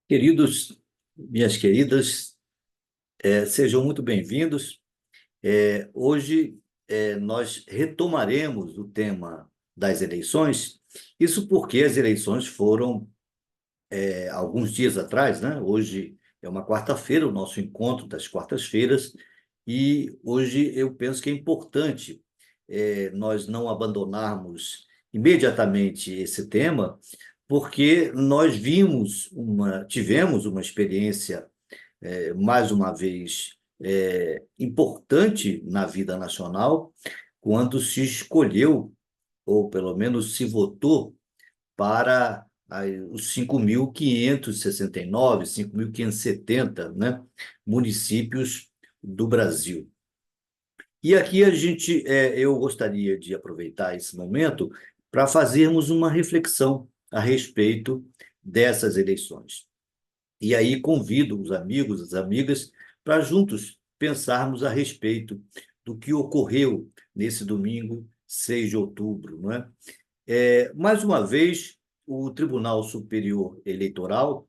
Queridos, minhas queridas, sejam muito bem-vindos. Hoje nós retomaremos o tema das eleições, isso porque as eleições foram alguns dias atrás, né? Hoje é uma quarta-feira, o nosso encontro das quartas-feiras, e hoje eu penso que é importante nós não abandonarmos imediatamente esse tema, porque nós tivemos uma experiência mais uma vez, importante na vida nacional, quando se escolheu, ou pelo menos se votou, para os 5.569, 5.570, né, municípios do Brasil. E aqui eu gostaria de aproveitar esse momento para fazermos uma reflexão a respeito dessas eleições. E aí convido os amigos, as amigas, para juntos pensarmos a respeito do que ocorreu nesse domingo, 6 de outubro, não é? Mais uma vez, o Tribunal Superior Eleitoral,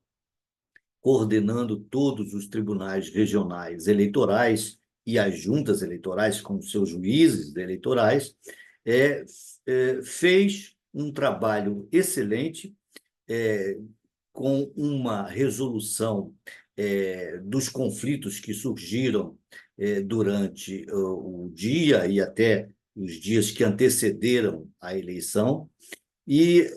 coordenando todos os tribunais regionais eleitorais e as juntas eleitorais com seus juízes eleitorais, é, fez um trabalho excelente, é, com uma resolução dos conflitos que surgiram durante o dia e até os dias que antecederam a eleição, e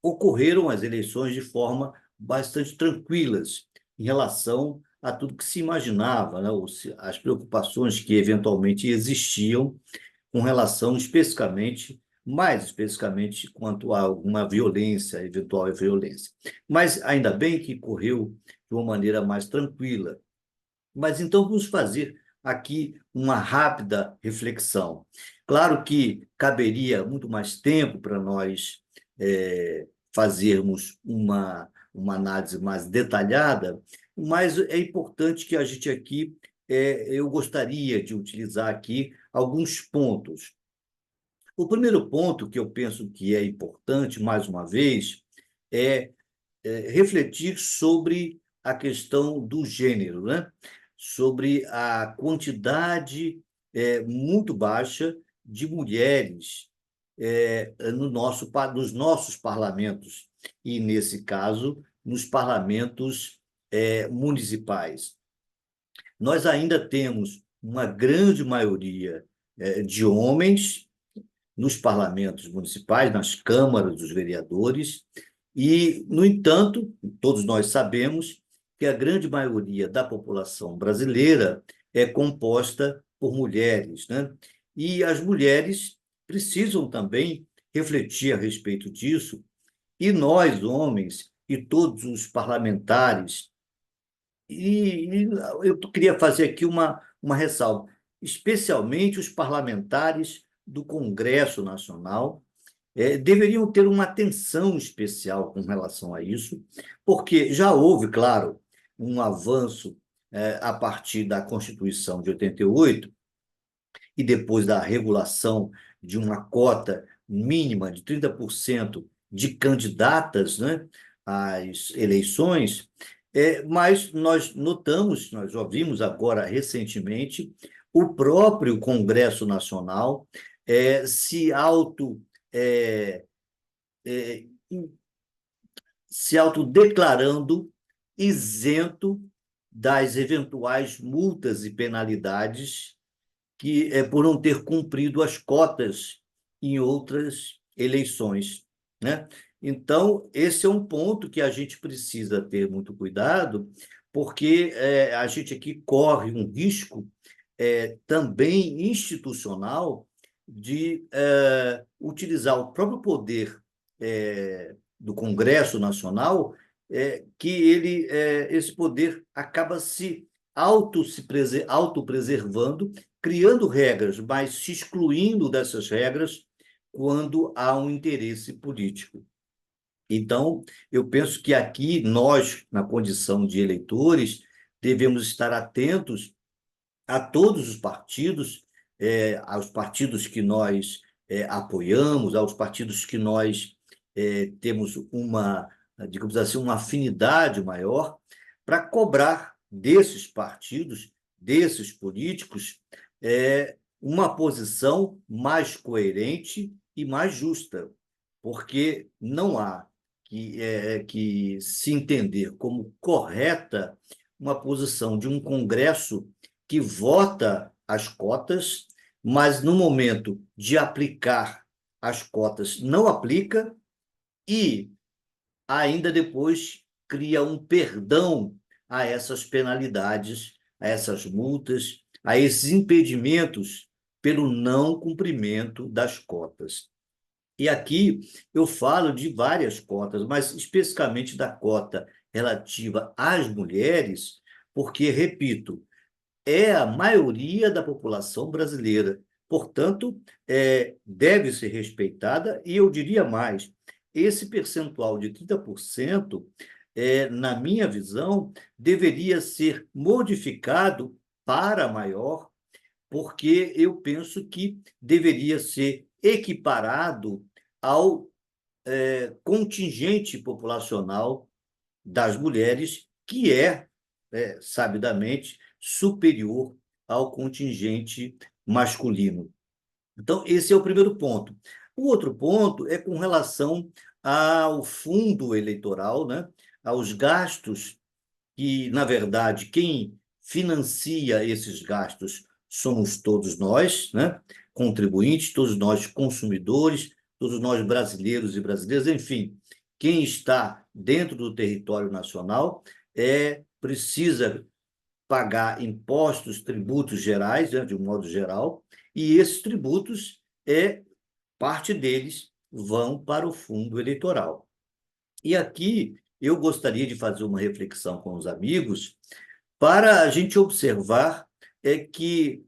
ocorreram as eleições de forma bastante tranquilas em relação a tudo que se imaginava, né? As preocupações que eventualmente existiam com relação mais especificamente, quanto a alguma violência, eventual violência. Mas ainda bem que correu de uma maneira mais tranquila. Mas então vamos fazer aqui uma rápida reflexão. Claro que caberia muito mais tempo para nós fazermos uma análise mais detalhada, mas é importante que a gente aqui, eu gostaria de utilizar aqui alguns pontos. O primeiro ponto que eu penso que é importante, mais uma vez, é, refletir sobre a questão do gênero, né? Sobre a quantidade muito baixa de mulheres nos nossos parlamentos, e, nesse caso, nos parlamentos municipais. Nós ainda temos uma grande maioria de homens nos parlamentos municipais, nas câmaras dos vereadores, e, no entanto, todos nós sabemos que a grande maioria da população brasileira é composta por mulheres, né? E as mulheres precisam também refletir a respeito disso, e nós, homens, e todos os parlamentares, e eu queria fazer aqui uma ressalva, especialmente os parlamentares do Congresso Nacional, deveriam ter uma atenção especial com relação a isso, porque já houve, claro, um avanço a partir da Constituição de 88 e depois da regulação de uma cota mínima de 30% de candidatas, né, às eleições, mas nós ouvimos agora recentemente o próprio Congresso Nacional se é, é, se autodeclarando isento das eventuais multas e penalidades que por não ter cumprido as cotas em outras eleições, né? Então, esse é um ponto que a gente precisa ter muito cuidado, porque a gente aqui corre um risco também institucional de utilizar o próprio poder do Congresso Nacional, que esse poder acaba se autopreservando, criando regras, mas se excluindo dessas regras quando há um interesse político. Então, eu penso que aqui nós, na condição de eleitores, devemos estar atentos a todos os partidos, aos partidos que nós apoiamos, aos partidos que nós temos uma digamos assim, uma afinidade maior para cobrar desses partidos, desses políticos, uma posição mais coerente e mais justa, porque não há que se entender como correta uma posição de um Congresso que vota as cotas, mas no momento de aplicar as cotas não aplica e ainda depois cria um perdão a essas penalidades, a essas multas, a esses impedimentos pelo não cumprimento das cotas. E aqui eu falo de várias cotas, mas especificamente da cota relativa às mulheres, porque, repito, é a maioria da população brasileira. Portanto, deve ser respeitada, e eu diria mais: esse percentual de 30%, na minha visão, deveria ser modificado para maior, porque eu penso que deveria ser equiparado ao contingente populacional das mulheres, que sabidamente, superior ao contingente masculino. Então, esse é o primeiro ponto. O outro ponto é com relação ao fundo eleitoral, né? Aos gastos que, na verdade, quem financia esses gastos somos todos nós, né? Contribuintes, todos nós consumidores, todos nós brasileiros e brasileiras, enfim, quem está dentro do território nacional precisa pagar impostos, tributos gerais, né, de um modo geral, e esses tributos, parte deles vão para o fundo eleitoral. E aqui eu gostaria de fazer uma reflexão com os amigos para a gente observar que,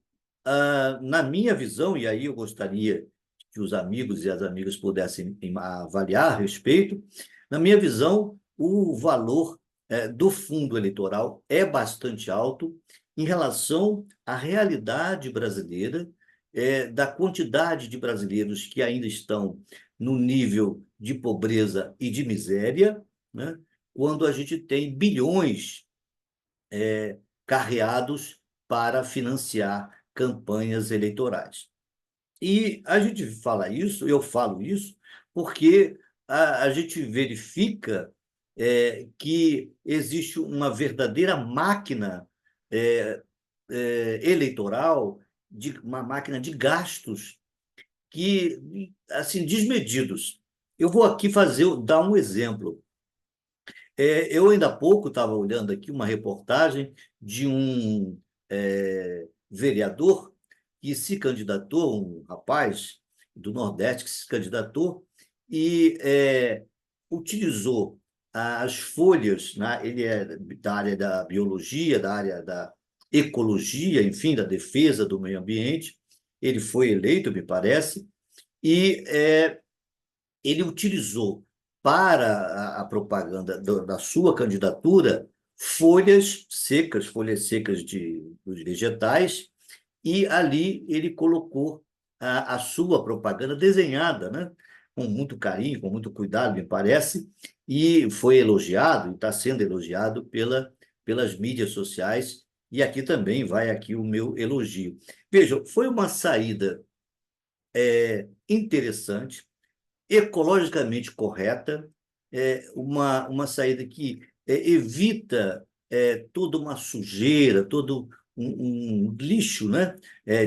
na minha visão, e aí eu gostaria que os amigos e as amigas pudessem avaliar a respeito, na minha visão, o valor do fundo eleitoral é bastante alto em relação à realidade brasileira, da quantidade de brasileiros que ainda estão no nível de pobreza e de miséria, né? Quando a gente tem bilhões carreados para financiar campanhas eleitorais. E a gente fala isso, eu falo isso, porque a gente verifica que existe uma verdadeira máquina eleitoral, uma máquina de gastos que, assim, desmedidos. Eu vou aqui dar um exemplo. Eu ainda há pouco estava olhando aqui uma reportagem de um vereador que se candidatou, um rapaz do Nordeste que se candidatou e utilizou as folhas, né? Ele é da área da biologia, da área da ecologia, enfim, da defesa do meio ambiente. Ele foi eleito, me parece, e ele utilizou para a propaganda da sua candidatura folhas secas dos vegetais, e ali ele colocou a sua propaganda desenhada, né? Com muito carinho, com muito cuidado, me parece, e foi elogiado, e está sendo elogiado pelas mídias sociais, e aqui também vai aqui o meu elogio. Vejam, foi uma saída interessante, ecologicamente correta, uma saída que evita toda uma sujeira, todo um lixo, né,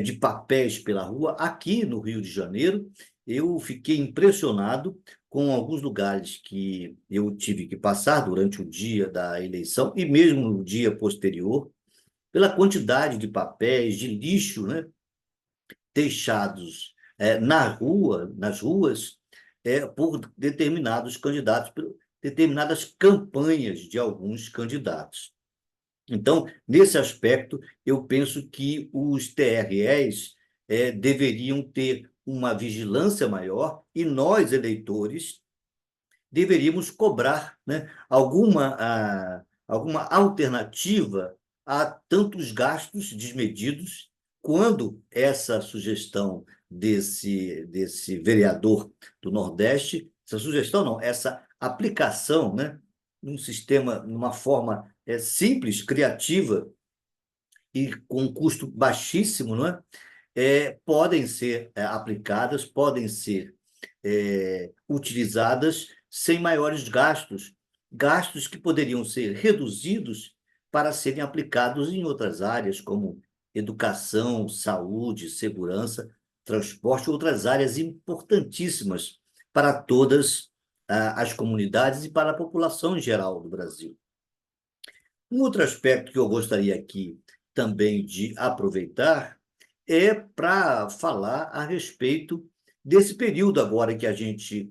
de papéis pela rua. Aqui no Rio de Janeiro, eu fiquei impressionado com alguns lugares que eu tive que passar durante o dia da eleição e mesmo no dia posterior, pela quantidade de papéis, de lixo, né, deixados nas ruas, por determinados candidatos, por determinadas campanhas de alguns candidatos. Então, nesse aspecto, eu penso que os TREs deveriam ter uma vigilância maior e nós, eleitores, deveríamos cobrar, né, alguma alternativa a tantos gastos desmedidos, quando essa sugestão desse vereador do Nordeste, essa sugestão não, essa aplicação, né, num sistema, numa forma simples, criativa e com custo baixíssimo, não é? Podem ser aplicadas, podem ser utilizadas sem maiores gastos, gastos que poderiam ser reduzidos para serem aplicados em outras áreas, como educação, saúde, segurança, transporte, outras áreas importantíssimas para todas as comunidades e para a população em geral do Brasil. Um outro aspecto que eu gostaria aqui também de aproveitar é para falar a respeito desse período agora que a gente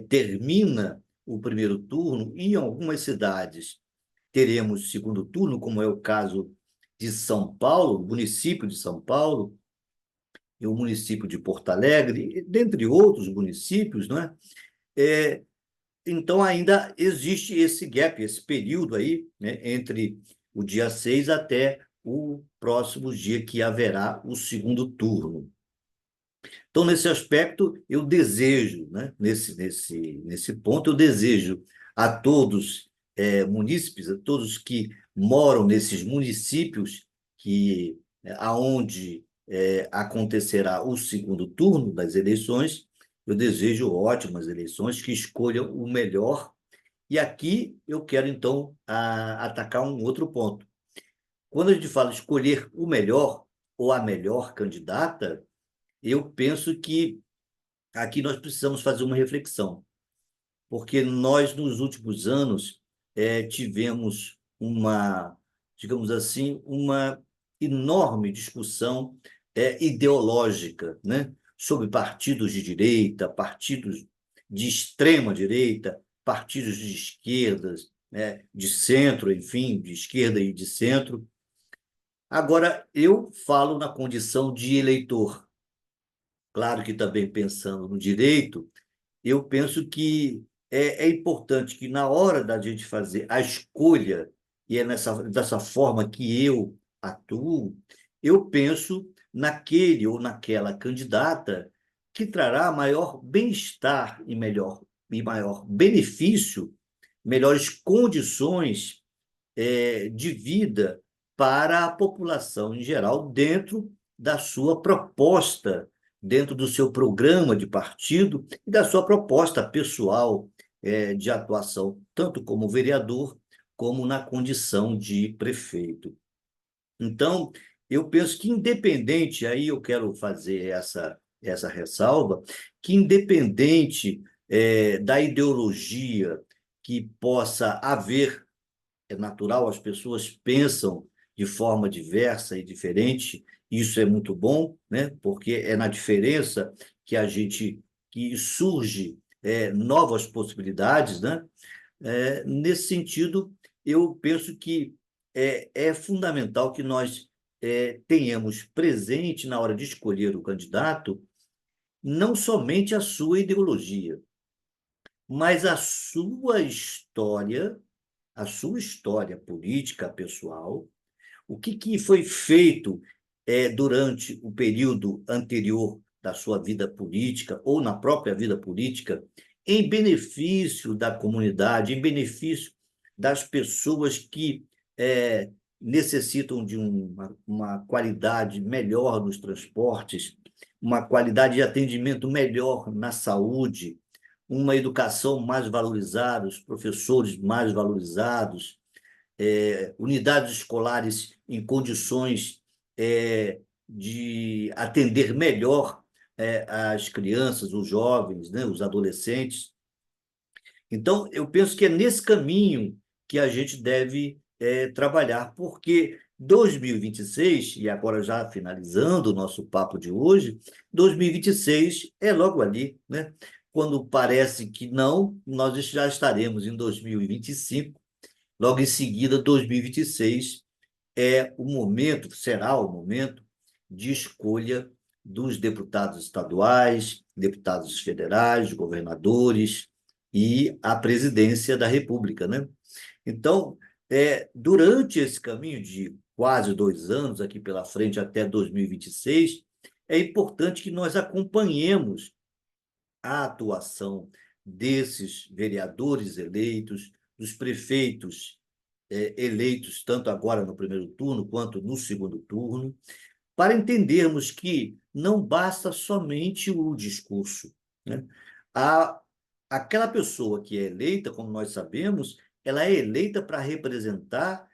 termina o primeiro turno, e em algumas cidades teremos segundo turno, como é o caso de São Paulo, município de São Paulo, e o município de Porto Alegre, dentre outros municípios, não é? É, então, ainda existe esse gap, esse período aí, né, entre o dia 6 até o próximo dia que haverá o segundo turno. Então, nesse aspecto, eu desejo, né, nesse ponto, eu desejo a todos munícipes, a todos que moram nesses municípios aonde acontecerá o segundo turno das eleições, eu desejo ótimas eleições, que escolham o melhor. E aqui eu quero, então, atacar um outro ponto. Quando a gente fala escolher o melhor ou a melhor candidata, eu penso que aqui nós precisamos fazer uma reflexão, porque nós, nos últimos anos, tivemos digamos assim, uma enorme discussão ideológica, né, sobre partidos de direita, partidos de extrema direita, partidos de esquerdas, né, de centro, enfim, de esquerda e de centro. Agora, eu falo na condição de eleitor. Claro que também pensando no direito, eu penso que é importante que, na hora da gente fazer a escolha, e é dessa forma que eu atuo, eu penso naquele ou naquela candidata que trará maior bem-estar e maior benefício, melhores condições de vida para a população em geral, dentro da sua proposta, dentro do seu programa de partido e da sua proposta pessoal de atuação, tanto como vereador, como na condição de prefeito. Então, eu penso que independente, aí eu quero fazer essa ressalva, que independente da ideologia que possa haver, é natural, as pessoas pensam de forma diversa e diferente, isso é muito bom, né? Porque é na diferença que surge novas possibilidades, né? Nesse sentido, eu penso que é fundamental que nós tenhamos presente na hora de escolher o candidato não somente a mas a sua história política pessoal, o que foi feito durante o período anterior da sua vida política ou na própria vida política, em benefício da comunidade, em benefício das pessoas que necessitam de uma qualidade melhor nos transportes, uma qualidade de atendimento melhor na saúde, uma educação mais valorizada, os professores mais valorizados, unidades escolares em condições de atender melhor as crianças, os jovens, né, os adolescentes. Então, eu penso que é nesse caminho que a gente deve trabalhar, porque 2026, e agora já finalizando o nosso papo de hoje, 2026 é logo ali, né? Quando parece que não, nós já estaremos em 2025. Logo em seguida, 2026 será o momento de escolha dos deputados estaduais, deputados federais, governadores e a presidência da República, né? Então, durante esse caminho de quase 2 anos aqui pela frente até 2026, é importante que nós acompanhemos a atuação desses vereadores eleitos, dos prefeitos eleitos, tanto agora no primeiro turno quanto no segundo turno, para entendermos que não basta somente o discurso, né? A, aquela pessoa que é eleita, como nós sabemos, ela é eleita para representar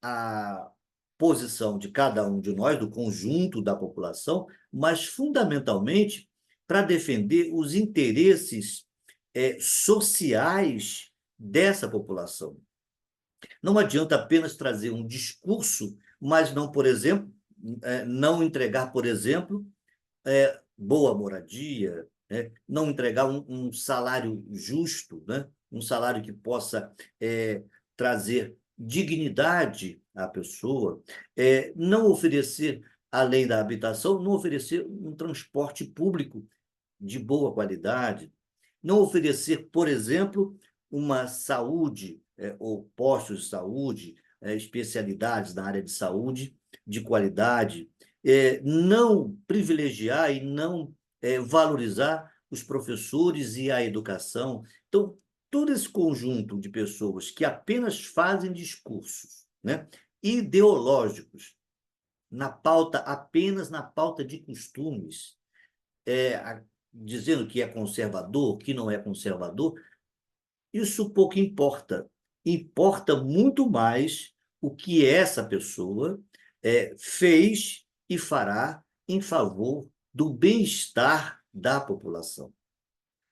a posição de cada um de nós, do conjunto da população, mas fundamentalmente para defender os interesses sociais dessa população. Não adianta apenas trazer um discurso, mas não, por exemplo, não entregar, por exemplo, boa moradia, né? Não entregar um salário justo, né? Um salário que possa trazer dignidade à pessoa, não oferecer, além da habitação, não oferecer um transporte público de boa qualidade, não oferecer, por exemplo, uma saúde ou postos de saúde, especialidades na área de saúde de qualidade, não privilegiar e não valorizar os professores e a educação. Então, todo esse conjunto de pessoas que apenas fazem discursos, né, ideológicos na pauta, apenas na pauta de costumes, dizendo que é conservador, que não é conservador, isso pouco importa. Importa muito mais o que essa pessoa fez e fará em favor do bem-estar da população.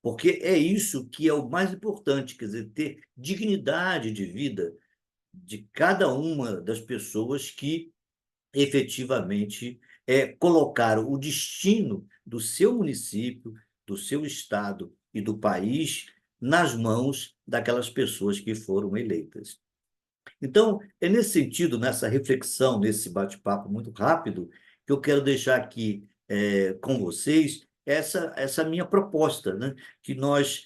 Porque é isso que é o mais importante, quer dizer, ter dignidade de vida de cada uma das pessoas que efetivamente colocaram o destino do seu município, do seu estado e do país nas mãos daquelas pessoas que foram eleitas. Então, é nesse sentido, nessa reflexão, nesse bate-papo muito rápido, que eu quero deixar aqui com vocês essa minha proposta, né? Que nós,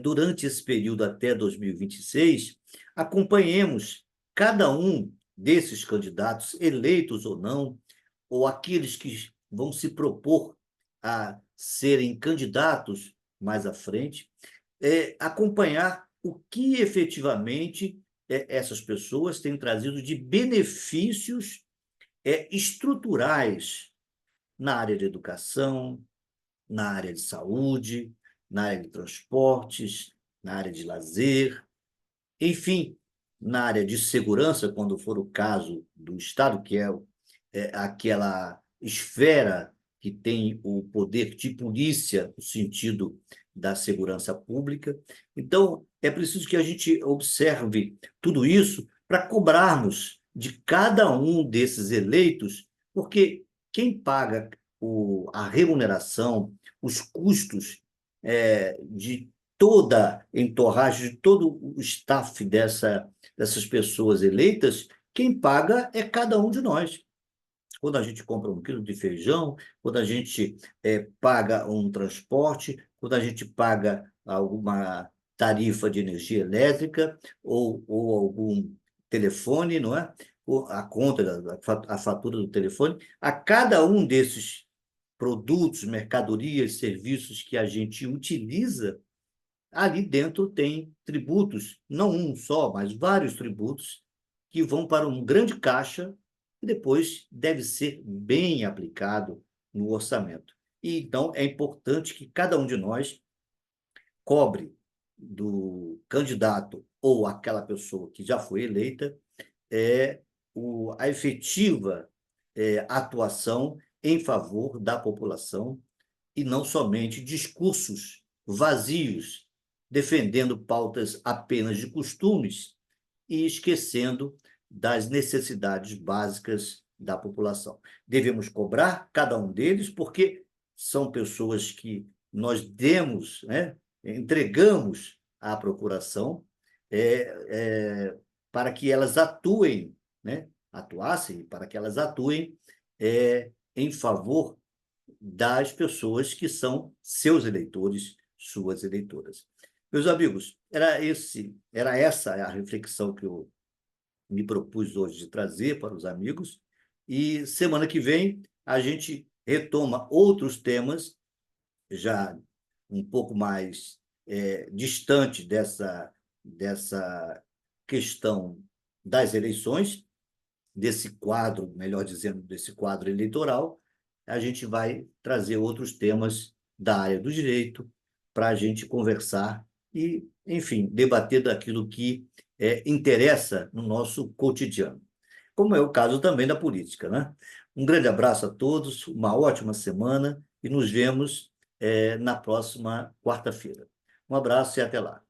durante esse período até 2026, acompanhemos cada um desses candidatos, eleitos ou não, ou aqueles que vão se propor a serem candidatos mais à frente, acompanhar o que efetivamente essas pessoas têm trazido de benefícios estruturais na área de educação, na área de saúde, na área de transportes, na área de lazer, enfim, na área de segurança, quando for o caso do Estado, que é aquela esfera que tem o poder de polícia, no sentido da segurança pública. Então, é preciso que a gente observe tudo isso para cobrarmos de cada um desses eleitos, porque quem paga a remuneração, os custos de toda a entorragem, de todo o staff dessas pessoas eleitas, quem paga é cada um de nós. Quando a gente compra um quilo de feijão, quando a gente paga um transporte, quando a gente paga alguma tarifa de energia elétrica ou algum telefone, não é? Ou a conta, a fatura do telefone, a cada um desses produtos, mercadorias, serviços que a gente utiliza, ali dentro tem tributos, não um só, mas vários tributos que vão para um grande caixa e depois deve ser bem aplicado no orçamento. E então é importante que cada um de nós cobre do candidato ou aquela pessoa que já foi eleita a efetiva atuação em favor da população e não somente discursos vazios, defendendo pautas apenas de costumes e esquecendo das necessidades básicas da população. Devemos cobrar cada um deles, porque são pessoas que nós demos, né, entregamos à procuração para que elas atuem, né, atuassem, para que elas atuem em favor das pessoas que são seus eleitores, suas eleitoras. Meus amigos, era essa a reflexão que eu me propus hoje de trazer para os amigos, e semana que vem a gente retoma outros temas, já um pouco mais distante dessa questão das eleições, desse quadro, melhor dizendo, desse quadro eleitoral, a gente vai trazer outros temas da área do direito para a gente conversar e, enfim, debater daquilo que interessa no nosso cotidiano, como é o caso também da política, né? Um grande abraço a todos, uma ótima semana e nos vemos na próxima quarta-feira. Um abraço e até lá.